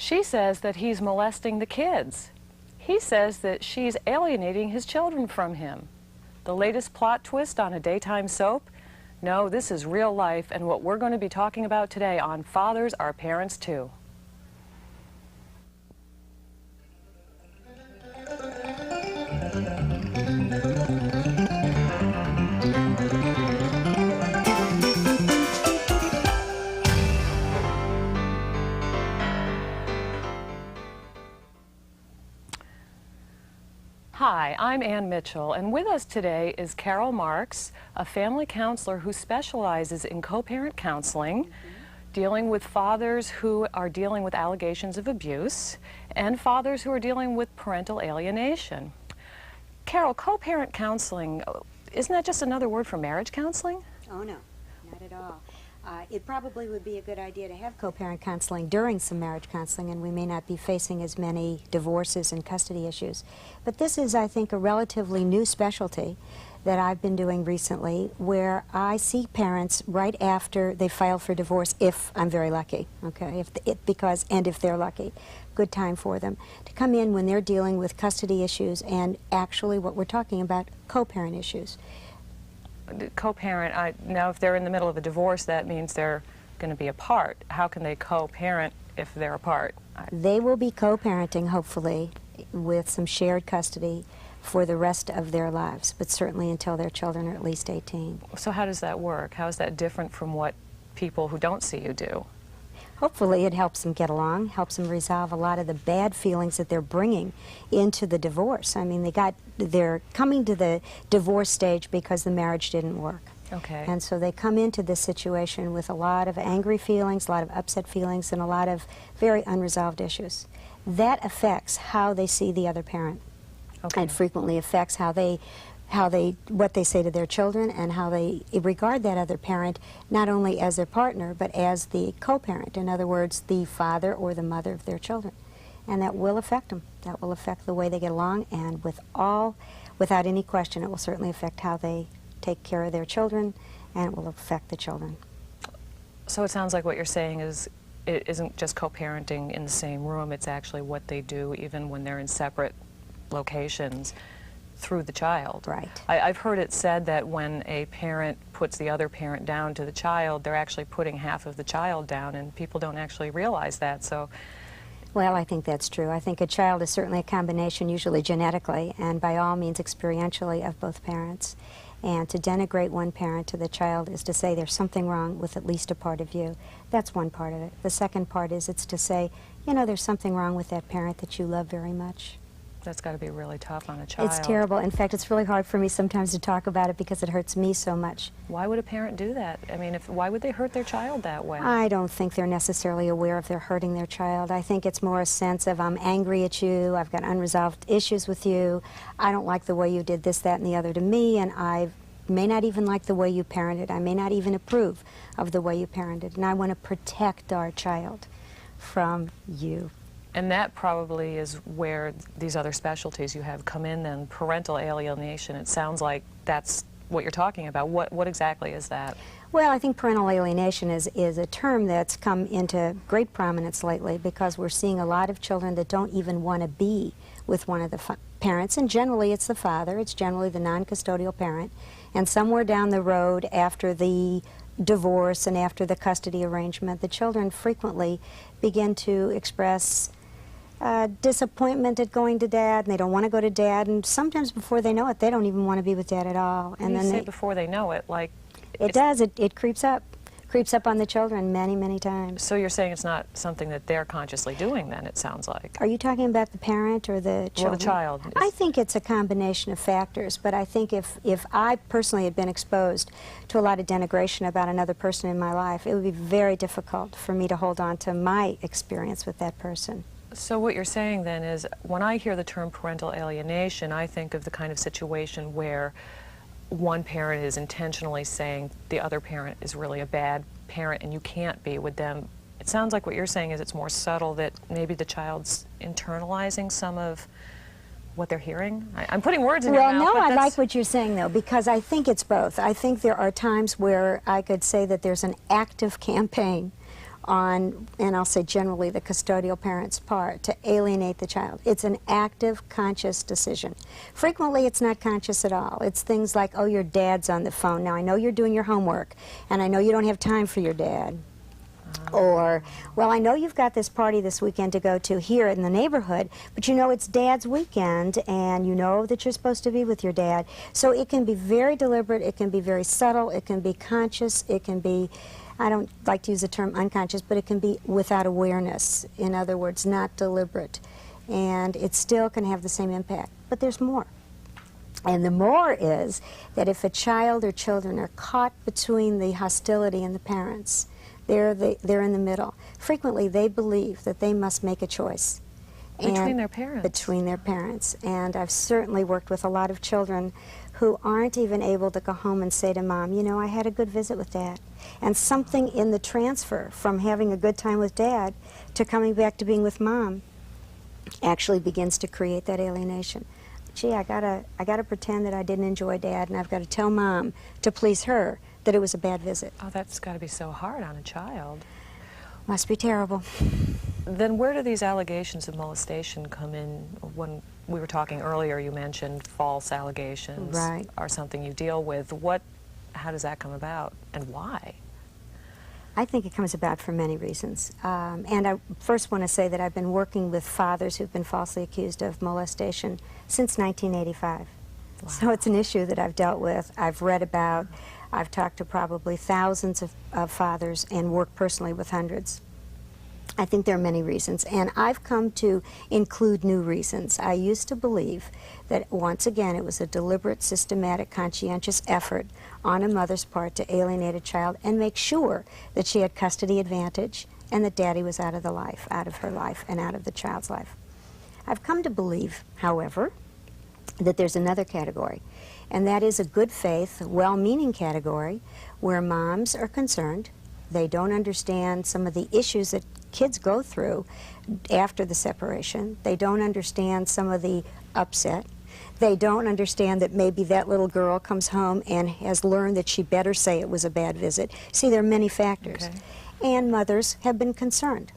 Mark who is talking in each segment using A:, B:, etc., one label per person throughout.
A: She says that he's molesting the kids. He says that she's alienating his children from him. The latest plot twist on a daytime soap? No, this is real life and what we're going to be talking about today on Fathers Are Parents Too. Hi, I'm Ann Mitchell, and with us today is Carol Marks, a family counselor who specializes in co-parent counseling, dealing with fathers who are dealing with allegations of abuse, and fathers who are dealing with parental alienation. Carol, co-parent counseling, isn't that just another word for marriage counseling?
B: Oh, no, not at all. It probably would be a good idea to have co-parent counseling during some marriage counseling, and we may not be facing as many divorces and custody issues. But this is, I think, a relatively new specialty that I've been doing recently, where I see parents right after they file for divorce, if I'm very lucky, okay, if they're lucky, good time for them, to come in when they're dealing with custody issues and actually what we're talking about, co-parent issues.
A: Co-parent, now if they're in the middle of a divorce, that means they're going to be apart. How can they co-parent if they're apart?
B: They will be co-parenting, hopefully, with some shared custody for the rest of their lives, but certainly until their children are at least 18.
A: So how does that work? How is that different from what people who don't see you do?
B: Hopefully it helps them get along, helps them resolve a lot of the bad feelings that they're bringing into the divorce. I mean, they're coming to the divorce stage because the marriage didn't work.
A: Okay.
B: And so they come into this situation with a lot of angry feelings, a lot of upset feelings, and a lot of very unresolved issues. That affects how they see the other parent.
A: Okay.
B: And frequently affects what they say to their children and how they regard that other parent not only as their partner but as the co-parent, in other words, the father or the mother of their children. And that will affect them. That will affect the way they get along, and without any question, it will certainly affect how they take care of their children, and it will affect the children.
A: So it sounds like what you're saying is it isn't just co-parenting in the same room, it's actually what they do even when they're in separate locations through the child.
B: Right.
A: I've heard it said that when a parent puts the other parent down to the child, they're actually putting half of the child down, and people don't actually realize that. So,
B: well, I think that's true. I think a child is certainly a combination, usually genetically, and by all means experientially, of both parents. And to denigrate one parent to the child is to say there's something wrong with at least a part of you. That's one part of it. The second part is it's to say, you know, there's something wrong with that parent that you love very much.
A: that's got to be really tough on a child.
B: It's terrible. In fact, it's really hard for me sometimes to talk about it because it hurts me so much.
A: Why would a parent do that? I mean, why would they hurt their child that way?
B: I don't think they're necessarily aware if they're hurting their child. I think it's more a sense of, I'm angry at you, I've got unresolved issues with you, I don't like the way you did this, that, and the other to me, and I may not even like the way you parented. I may not even approve of the way you parented, and I want to protect our child from you.
A: And that probably is where these other specialties you have come in then, parental alienation. It sounds like that's what you're talking about. What exactly is that?
B: Well, I think parental alienation is a term that's come into great prominence lately because we're seeing a lot of children that don't even want to be with one of the parents, and generally it's the father, it's generally the non-custodial parent, and somewhere down the road after the divorce and after the custody arrangement, the children frequently begin to express disappointment at going to dad, and they don't want to go to dad, and sometimes before they know it, they don't even want to be with dad at all.
A: And then you say before they know it, like...
B: It does. It creeps up on the children many, many times.
A: So you're saying it's not something that they're consciously doing then, it sounds like.
B: Are you talking about the parent or the children?
A: Well, the child.
B: I think it's a combination of factors, but I think if I personally had been exposed to a lot of denigration about another person in my life, it would be very difficult for me to hold on to my experience with that person.
A: So what you're saying then is, when I hear the term parental alienation, I think of the kind of situation where one parent is intentionally saying the other parent is really a bad parent and you can't be with them. It sounds like what you're saying is it's more subtle, that maybe the child's internalizing some of what they're hearing. I'm putting words in your mouth.
B: Well, no, I like what you're saying, though, because I think it's both. I think there are times where I could say that there's an active campaign on, and I'll say generally the custodial parent's part, to alienate the child. It's an active, conscious decision. Frequently it's not conscious at all. It's things like, oh, your dad's on the phone. Now I know you're doing your homework, and I know you don't have time for your dad. Or, well, I know you've got this party this weekend to go to here in the neighborhood, but you know it's Dad's weekend, and you know that you're supposed to be with your dad. So it can be very deliberate, it can be very subtle, it can be conscious, it can be, I don't like to use the term unconscious, but it can be without awareness. In other words, not deliberate. And it still can have the same impact. But there's more. And the more is that if a child or children are caught between the hostility and the parents, they're in the middle. Frequently, they believe that they must make a choice.
A: Between their parents.
B: Between their parents. And I've certainly worked with a lot of children who aren't even able to go home and say to Mom, you know, I had a good visit with Dad. And something in the transfer from having a good time with Dad to coming back to being with Mom actually begins to create that alienation. Gee, I gotta pretend that I didn't enjoy Dad, and I've got to tell Mom to please her that it was a bad visit.
A: Oh, that's got to be so hard on a child.
B: Must be terrible.
A: Then where do these allegations of molestation come in? When we were talking earlier, you mentioned false allegations are something you deal with. How does that come about, and why?
B: I think it comes about for many reasons. And I first want to say that I've been working with fathers who've been falsely accused of molestation since 1985. Wow. So it's an issue that I've dealt with, I've read about, I've talked to probably thousands of fathers and worked personally with hundreds. I think there are many reasons, and I've come to include new reasons. I used to believe that, once again, it was a deliberate, systematic, conscientious effort on a mother's part to alienate a child and make sure that she had custody advantage and that Daddy was out of her life, and out of the child's life. I've come to believe, however, that there's another category, and that is a good faith, well-meaning category where moms are concerned. They don't understand some of the issues that kids go through after the separation. They don't understand some of the upset. They don't understand that maybe that little girl comes home and has learned that she better say it was a bad visit. See, there are many factors.
A: Okay.
B: And mothers have been concerned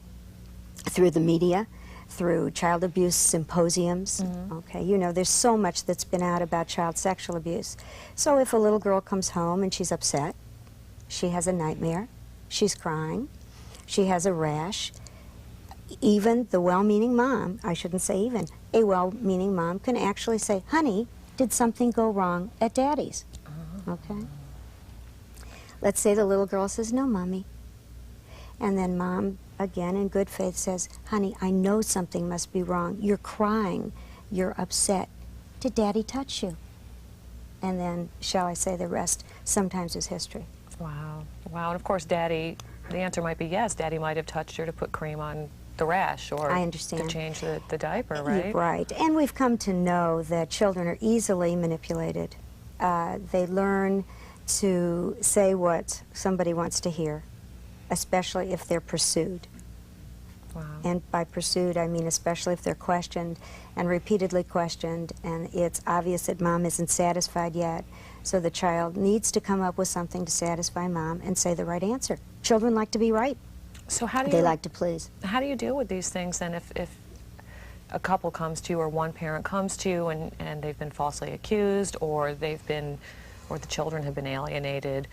B: through the media, through child abuse symposiums. Okay, you know, there's so much that's been out about child sexual abuse. So if a little girl comes home and she's upset, she has a nightmare, she's crying, she has a rash, even the well-meaning mom, I shouldn't say even, a well-meaning mom can actually say, honey, did something go wrong at Daddy's? Okay? Let's say the little girl says, no, Mommy. And then Mom, again in good faith, says, honey, I know something must be wrong. You're crying. You're upset. Did Daddy touch you? And then, shall I say, the rest sometimes is history.
A: Wow. Wow. And of course, Daddy, the answer might be yes. Daddy might have touched her to put cream on the rash or
B: I understand.
A: to change the diaper, right?
B: Right. And we've come to know that children are easily manipulated. They learn to say what somebody wants to hear, especially if they're pursued.
A: Wow.
B: And by pursued, I mean especially if they're questioned and repeatedly questioned, and it's obvious that Mom isn't satisfied yet. So the child needs to come up with something to satisfy Mom and say the right answer. Children like to be right.
A: So how do
B: they like to please.
A: How do you deal with these things then if a couple comes to you or one parent comes to you and they've been falsely accused or the children have been alienated?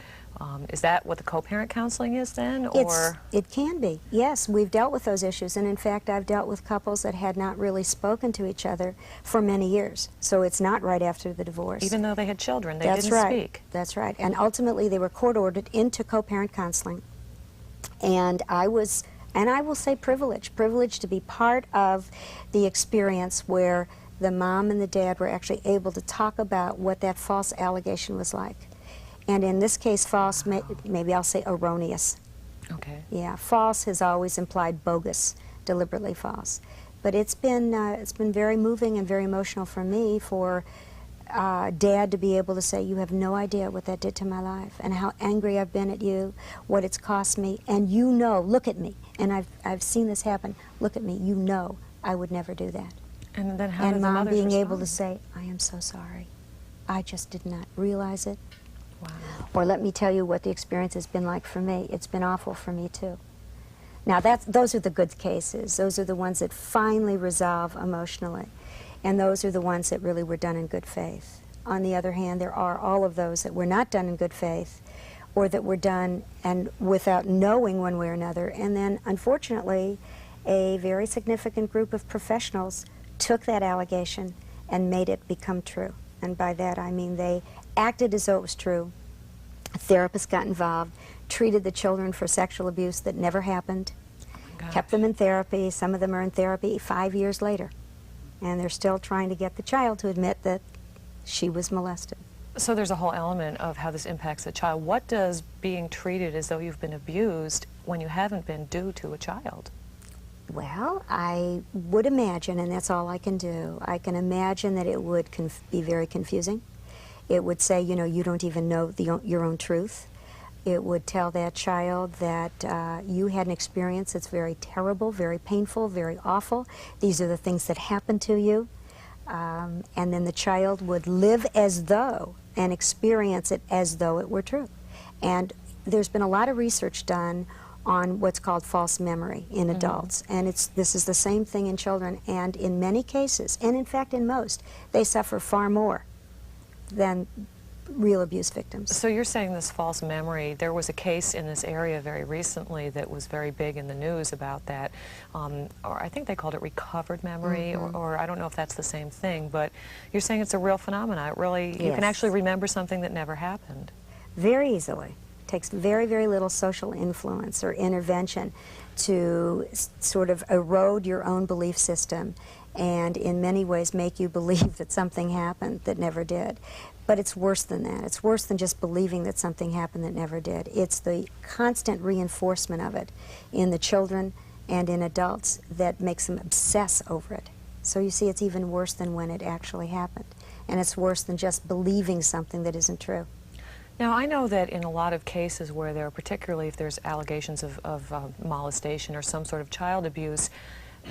A: Is that what the co-parent counseling is then? Or
B: it can be. Yes, we've dealt with those issues, and in fact I've dealt with couples that had not really spoken to each other for many years. So it's not right after the divorce.
A: Even though they had children, they
B: That's
A: didn't
B: right.
A: speak.
B: That's right. And ultimately they were court-ordered into co-parent counseling. And I will say privileged to be part of the experience where the mom and the dad were actually able to talk about what that false allegation was like. And in this case, false, maybe I'll say erroneous.
A: Okay. Yeah,
B: false has always implied bogus, deliberately false. But it's been very moving and very emotional for me for Dad to be able to say, you have no idea what that did to my life and how angry I've been at you, what it's cost me, and you know, look at me, and I've seen this happen, look at me, you know I would never do that.
A: And then how
B: and
A: did the
B: Mom
A: mothers
B: being
A: respond?
B: able to say, I am so sorry. I just did not realize it.
A: Wow.
B: Or let me tell you what the experience has been like for me. It's been awful for me too. Now, those are the good cases. Those are the ones that finally resolve emotionally. And those are the ones that really were done in good faith. On the other hand, there are all of those that were not done in good faith, or that were done and without knowing one way or another. And then, unfortunately, a very significant group of professionals took that allegation and made it become true. And by that I mean they acted as though it was true. A therapist got involved, treated the children for sexual abuse that never happened, kept them in therapy. Some of them are in therapy 5 years later. And they're still trying to get the child to admit that she was molested.
A: So there's a whole element of how this impacts the child. What does being treated as though you've been abused when you haven't been do to a child?
B: Well, I would imagine, and that's all I can do, I can imagine that it would be very confusing. It would say, you know, you don't even know your own truth. It would tell that child that you had an experience that's very terrible, very painful, very awful. These are the things that happened to you. And then the child would live as though and experience it as though it were true. And there's been a lot of research done on what's called false memory in adults. And this is the same thing in children. And in many cases, and in fact in most, they suffer far more than real abuse victims.
A: So you're saying this false memory, there was a case in this area very recently that was very big in the news about that, or I think they called it recovered memory, or I don't know if that's the same thing, but you're saying it's a real phenomenon. It really, you can actually remember something that never happened.
B: Very easily. It takes very, very little social influence or intervention to sort of erode your own belief system and in many ways make you believe that something happened that never did. But it's worse than that. It's worse than just believing that something happened that never did. It's the constant reinforcement of it in the children and in adults that makes them obsess over it. So you see, it's even worse than when it actually happened. And it's worse than just believing something that isn't true.
A: Now, I know that in a lot of cases where there are, particularly if there's allegations of molestation or some sort of child abuse,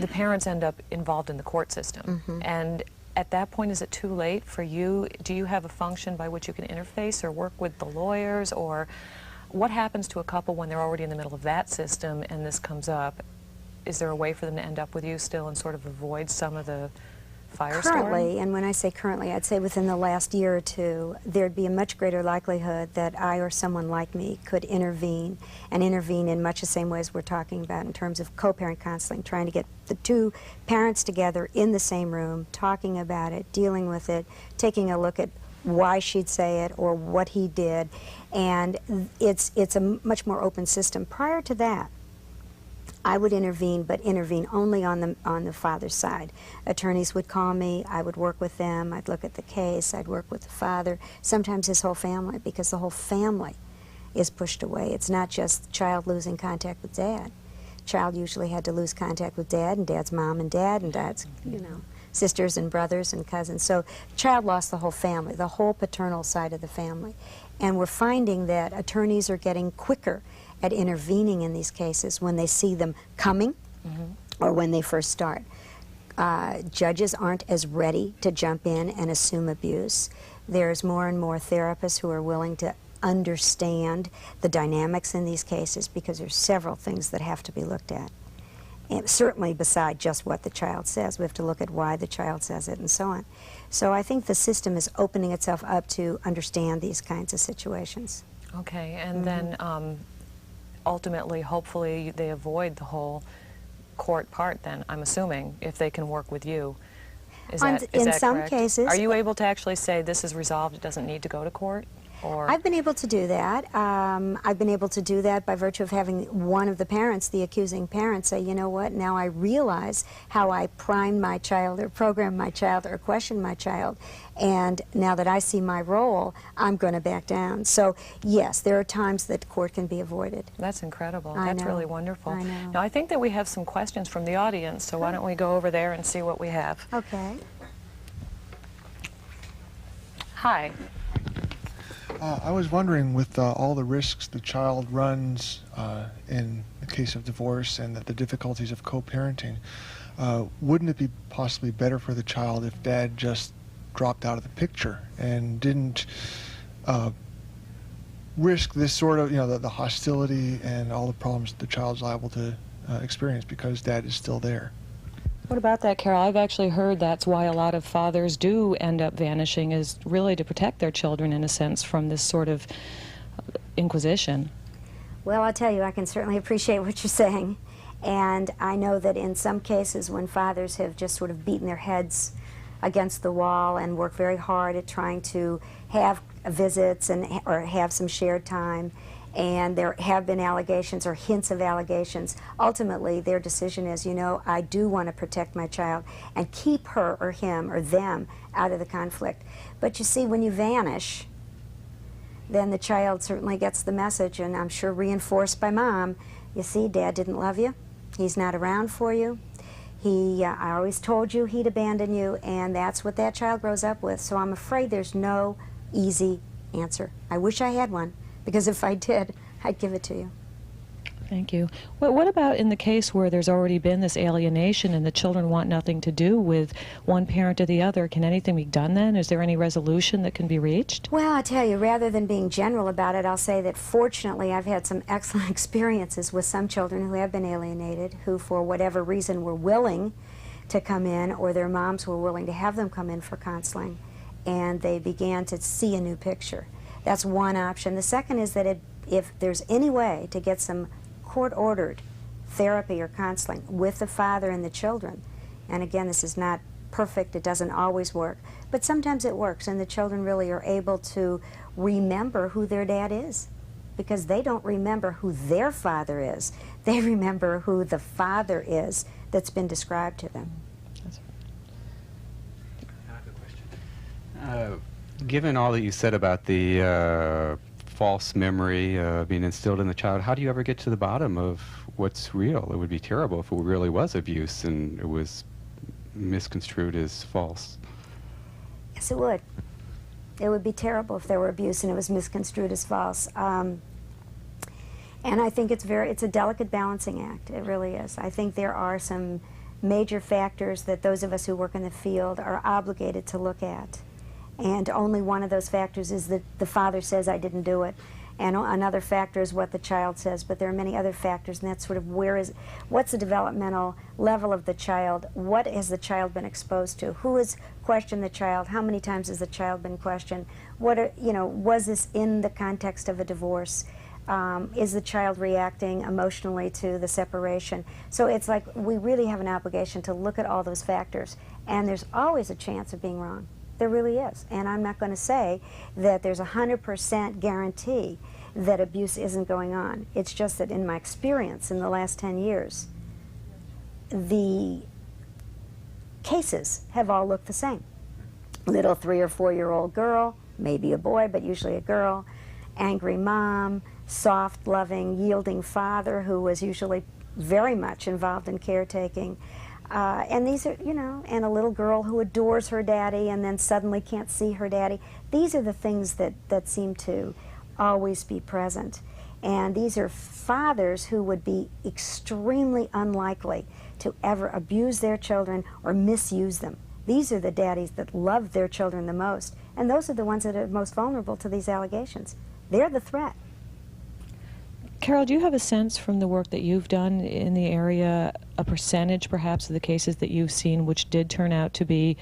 A: the parents end up involved in the court system. And at that point, is it too late for you? Do you have a function by which you can interface or work with the lawyers? Or what happens to a couple when they're already in the middle of that system and this comes up? Is there a way for them to end up with you still and sort of avoid some of the firestorm?
B: Currently, and when I say currently, I'd say within the last year or two, there'd be a much greater likelihood that I or someone like me could intervene, and intervene in much the same ways we're talking about in terms of co-parent counseling, trying to get the two parents together in the same room, talking about it, dealing with it, taking a look at why she'd say it or what he did, and it's a much more open system. Prior to that, I would intervene, but intervene only on the father's side. Attorneys would call me, I would work with them, I'd look at the case, I'd work with the father, sometimes his whole family, because the whole family is pushed away. It's not just the child losing contact with dad. Child usually had to lose contact with dad, and dad's mom and dad, and dad's, you know, sisters and brothers and cousins. So the child lost the whole family, the whole paternal side of the family. And we're finding that attorneys are getting quicker at intervening in these cases when they see them coming or when they first start. Judges aren't as ready to jump in and assume abuse. There's more and more therapists who are willing to understand the dynamics in these cases, because there's several things that have to be looked at. And certainly beside just what the child says, we have to look at why the child says it and so on. So I think the system is opening itself up to understand these kinds of situations.
A: Okay, and then ultimately, hopefully, they avoid the whole court part then, I'm assuming, if they can work with you. Is that
B: in some
A: correct?
B: cases.
A: Are you able to actually say this is resolved, it doesn't need to go to court? Or?
B: I've been able to do that. I've been able to do that by virtue of having one of the parents, the accusing parent, say, you know what, now I realize how I primed my child or programmed my child or questioned my child, and now that I see my role, I'm going to back down. So yes, there are times that court can be avoided.
A: That's incredible.
B: I
A: That's
B: know.
A: really wonderful.
B: I know.
A: Now I think that we have some questions from the audience, so why don't we go over there and see what we have.
B: Okay.
A: Hi.
C: I was wondering, with all the risks the child runs in the case of divorce and the difficulties of co-parenting, wouldn't it be possibly better for the child if dad just dropped out of the picture and didn't risk this sort of, you know, the hostility and all the problems the child's liable to experience because dad is still there.
A: What about that, Carol? I've actually heard that's why a lot of fathers do end up vanishing, is really to protect their children, in a sense, from this sort of inquisition.
B: Well, I'll tell you, I can certainly appreciate what you're saying. And I know that in some cases when fathers have just sort of beaten their heads against the wall and worked very hard at trying to have visits or have some shared time, and there have been allegations or hints of allegations, ultimately their decision is, you know, I do want to protect my child and keep her or him or them out of the conflict. But you see, when you vanish, then the child certainly gets the message, and I'm sure reinforced by mom, you see, dad didn't love you, he's not around for you, I always told you he'd abandon you, and that's what that child grows up with. So I'm afraid there's no easy answer. I wish I had one, because if I did, I'd give it to you.
A: Thank you. Well, what about in the case where there's already been this alienation and the children want nothing to do with one parent or the other? Can anything be done then? Is there any resolution that can be reached?
B: Well, I tell you, rather than being general about it, I'll say that fortunately I've had some excellent experiences with some children who have been alienated, who for whatever reason were willing to come in, or their moms were willing to have them come in for counseling, and they began to see a new picture. That's one option. The second is that if there's any way to get some court-ordered therapy or counseling with the father and the children, and again, this is not perfect, it doesn't always work, but sometimes it works, and the children really are able to remember who their dad is, because they don't remember who their father is. They remember who the father is that's been described to them.
D: I have a question. Given all that you said about the false memory being instilled in the child, how do you ever get to the bottom of what's real? It would be terrible if it really was abuse and it was misconstrued as false.
B: Yes, it would. It would be terrible if there were abuse and it was misconstrued as false. And I think it's a delicate balancing act. It really is. I think there are some major factors that those of us who work in the field are obligated to look at. And only one of those factors is that the father says, I didn't do it. And another factor is what the child says. But there are many other factors, and that's sort of what's the developmental level of the child? What has the child been exposed to? Who has questioned the child? How many times has the child been questioned? Was this in the context of a divorce? Is the child reacting emotionally to the separation? So it's like we really have an obligation to look at all those factors. And there's always a chance of being wrong. There really is. And I'm not going to say that there's a 100% guarantee that abuse isn't going on. It's just that in my experience in the last 10 years, the cases have all looked the same. Little 3 or 4-year-old girl, maybe a boy, but usually a girl, angry mom, soft, loving, yielding father who was usually very much involved in caretaking. And these are, and a little girl who adores her daddy and then suddenly can't see her daddy. These are the things that seem to always be present. And these are fathers who would be extremely unlikely to ever abuse their children or misuse them. These are the daddies that love their children the most. And those are the ones that are most vulnerable to these allegations. They're the threat.
A: Carol, do you have a sense from the work that you've done in the area, a percentage perhaps of the cases that you've seen which did turn out to be,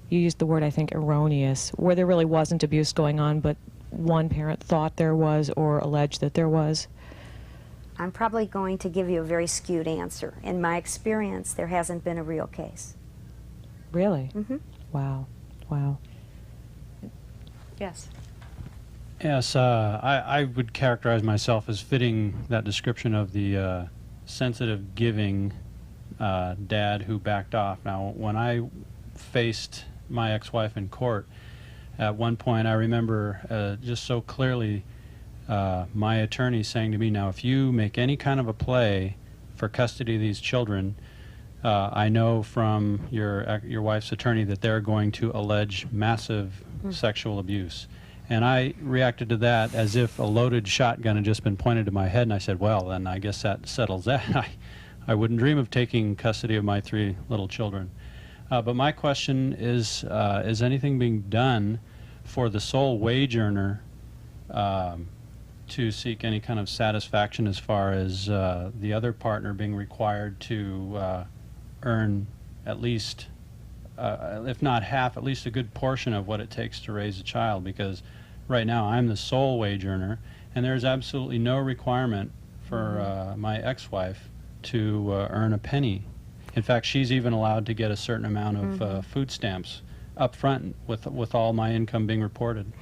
A: you used the word I think erroneous, where there really wasn't abuse going on but one parent thought there was or alleged that there was?
B: I'm probably going to give you a very skewed answer. In my experience, there hasn't been a real case.
A: Really?
B: Mm-hmm.
A: Wow. Wow. Yes.
E: Yes, I would characterize myself as fitting that description of the sensitive, giving dad who backed off. Now, when I faced my ex-wife in court, at one point I remember just so clearly my attorney saying to me, now if you make any kind of a play for custody of these children, I know from your wife's attorney that they're going to allege massive sexual abuse. And I reacted to that as if a loaded shotgun had just been pointed to my head, and I said, well, then I guess that settles that. I wouldn't dream of taking custody of my 3 little children. But my question is anything being done for the sole wage earner to seek any kind of satisfaction as far as the other partner being required to earn at least, if not half, at least a good portion of what it takes to raise a child, because right now I'm the sole wage earner, and there's absolutely no requirement for my ex-wife to earn a penny. In fact, she's even allowed to get a certain amount of food stamps up front with all my income being reported.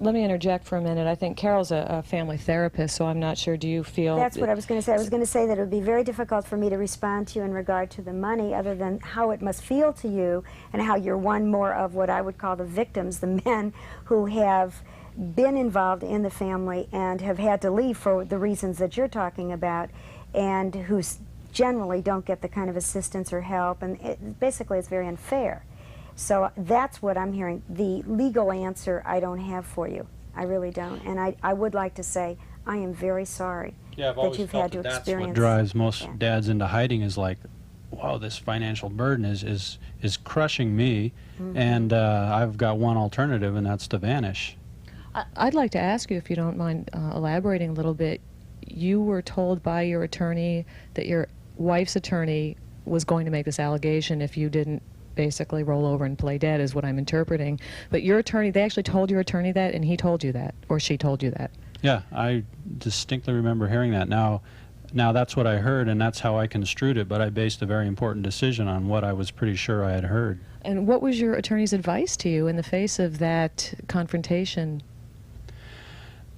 A: Let me interject for a minute. I think Carol's a family therapist, so I'm not sure, do you feel...
B: That's what I was going to say. I was going to say that it would be very difficult for me to respond to you in regard to the money, other than how it must feel to you and how you're one more of what I would call the victims, the men who have been involved in the family and have had to leave for the reasons that you're talking about, and who generally don't get the kind of assistance or help, and basically it's very unfair. So that's what I'm hearing. The legal answer I don't have for you. I really don't. And I would like to say I am very sorry that you've had to experience.
E: That's what drives most dads into hiding, is like, wow, this financial burden is crushing me, and I've got one alternative, and that's to vanish.
A: I'd like to ask you, if you don't mind elaborating a little bit. You were told by your attorney that your wife's attorney was going to make this allegation if you didn't basically roll over and play dead, is what I'm interpreting. But your attorney, they actually told your attorney that, and he told you that, or she told you that?
E: Yeah, I distinctly remember hearing that. Now that's what I heard, and that's how I construed it, but I based a very important decision on what I was pretty sure I had heard. And
A: what was your attorney's advice to you in the face of that confrontation?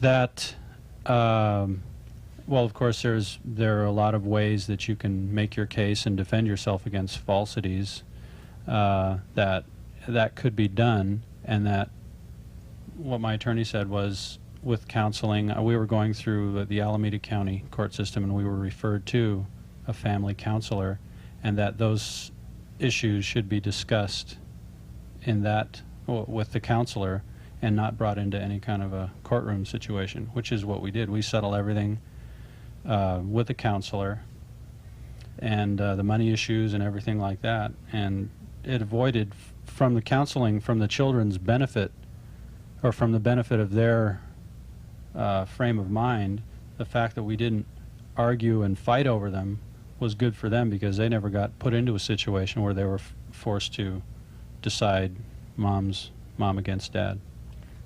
E: That, well, of course, there are a lot of ways that you can make your case and defend yourself against falsities. That could be done, and that what my attorney said was, with counseling, we were going through the Alameda County court system, and we were referred to a family counselor, and that those issues should be discussed in that with the counselor and not brought into any kind of a courtroom situation, which is what we did. We settled everything with the counselor, and the money issues and everything like that, and it avoided, from the counseling, from the children's benefit, or from the benefit of their frame of mind, the fact that we didn't argue and fight over them was good for them, because they never got put into a situation where they were forced to decide mom against dad.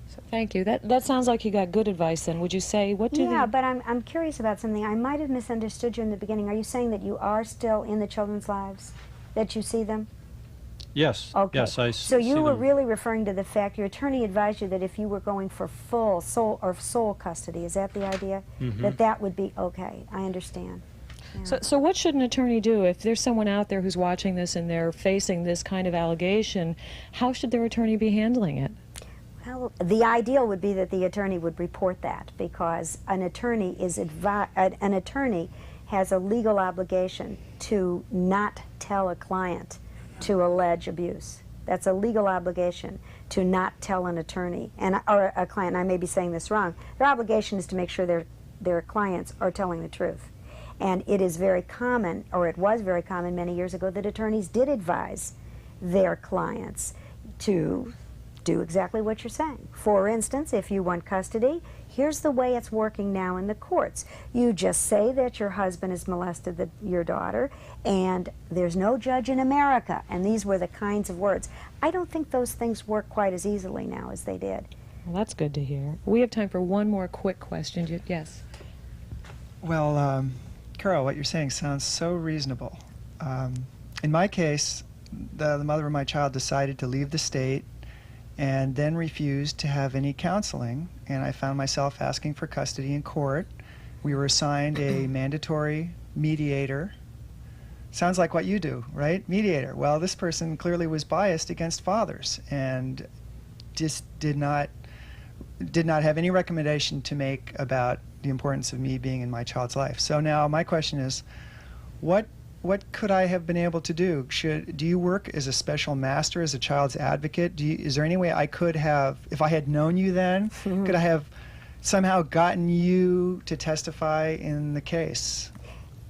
A: So, thank you. That sounds like you got good advice then. Would you say, what do
B: Yeah, but I'm curious about something. I might have misunderstood you in the beginning. Are you saying that you are still in the children's lives, that you see them?
E: Yes.
B: Okay.
E: Yes, I
B: so
E: see
B: you were
E: them.
B: really referring to the fact your attorney advised you that if you were going for full sole custody, is that the idea? That would be okay. I understand. Yeah.
A: So what should an attorney do if there's someone out there who's watching this and they're facing this kind of allegation? How should their attorney be handling it?
B: Well, the ideal would be that the attorney would report that, because an attorney has a legal obligation to not tell a client to allege abuse. That's a legal obligation, to not tell an attorney or a client. And I may be saying this wrong. Their obligation is to make sure their clients are telling the truth. And it is very common, or it was very common many years ago, that attorneys did advise their clients to do exactly what you're saying. For instance, if you want custody, here's the way it's working now in the courts. You just say that your husband has molested your daughter, and there's no judge in America. And these were the kinds of words. I don't think those things work quite as easily now as they did.
A: Well, that's good to hear. We have time for one more quick question. Yes?
F: Well, Carol, what you're saying sounds so reasonable. In my case, the mother of my child decided to leave the state and then refused to have any counseling, and I found myself asking for custody in court. We were assigned a mandatory mediator. Sounds like what you do, right? Mediator. Well, this person clearly was biased against fathers and just did not have any recommendation to make about the importance of me being in my child's life. So now my question is, what could I have been able to do? Do you work as a special master, as a child's advocate? Is there any way I could have, if I had known you then, could I have somehow gotten you to testify in the case?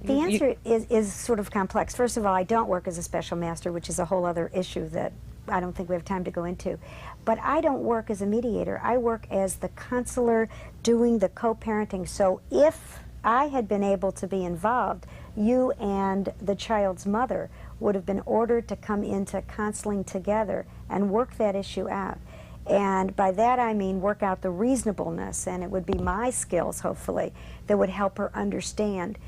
B: The answer is sort of complex. First of all, I don't work as a special master, which is a whole other issue that I don't think we have time to go into. But I don't work as a mediator. I work as the counselor doing the co-parenting. So if I had been able to be involved, you and the child's mother would have been ordered to come into counseling together and work that issue out. And by that I mean work out the reasonableness, and it would be my skills, hopefully, that would help her understand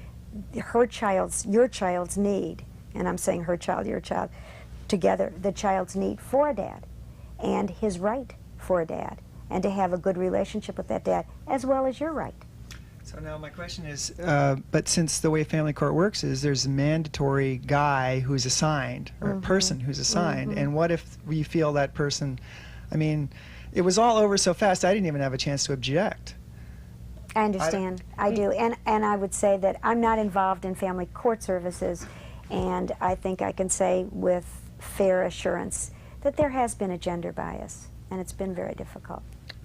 B: your child's need, and I'm saying her child, your child, together, the child's need for a dad, and his right for a dad, and to have a good relationship with that dad, as well as your right.
F: So now my question is, but since the way family court works is there's a mandatory guy who's assigned, or a person who's assigned, and what if we feel that person, I mean, it was all over so fast I didn't even have a chance to object.
B: I understand. I do. And I would say that I'm not involved in family court services, and I think I can say with fair assurance that there has been a gender bias, and it's been very difficult.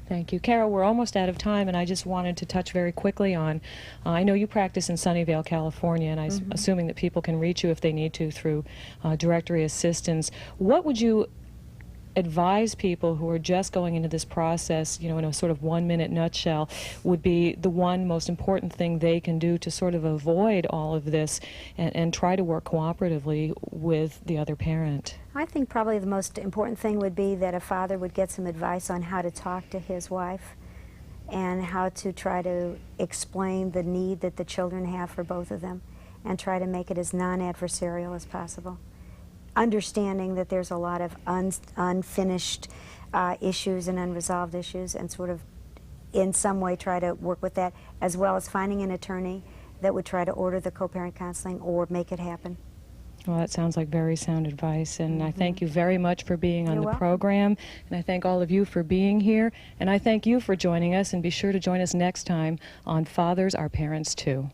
A: Thank you. Carol, we're almost out of time, and I just wanted to touch very quickly on, I know you practice in Sunnyvale, California, and I'm assuming that people can reach you if they need to through directory assistance. What would you advise people who are just going into this process, you know, in a sort of 1-minute nutshell, would be the one most important thing they can do to sort of avoid all of this and try to work cooperatively with the other parent?
B: I think probably the most important thing would be that a father would get some advice on how to talk to his wife and how to try to explain the need that the children have for both of them and try to make it as non-adversarial as possible. Understanding that there's a lot of unfinished issues and unresolved issues, and sort of in some way try to work with that, as well as finding an attorney that would try to order the co-parent counseling or make it happen.
A: Well, that sounds like very sound advice, and I thank you very much for being on
B: You're
A: the
B: welcome.
A: program, and I thank all of you for being here, and I thank you for joining us, and be sure to join us next time on Fathers Are Parents Too.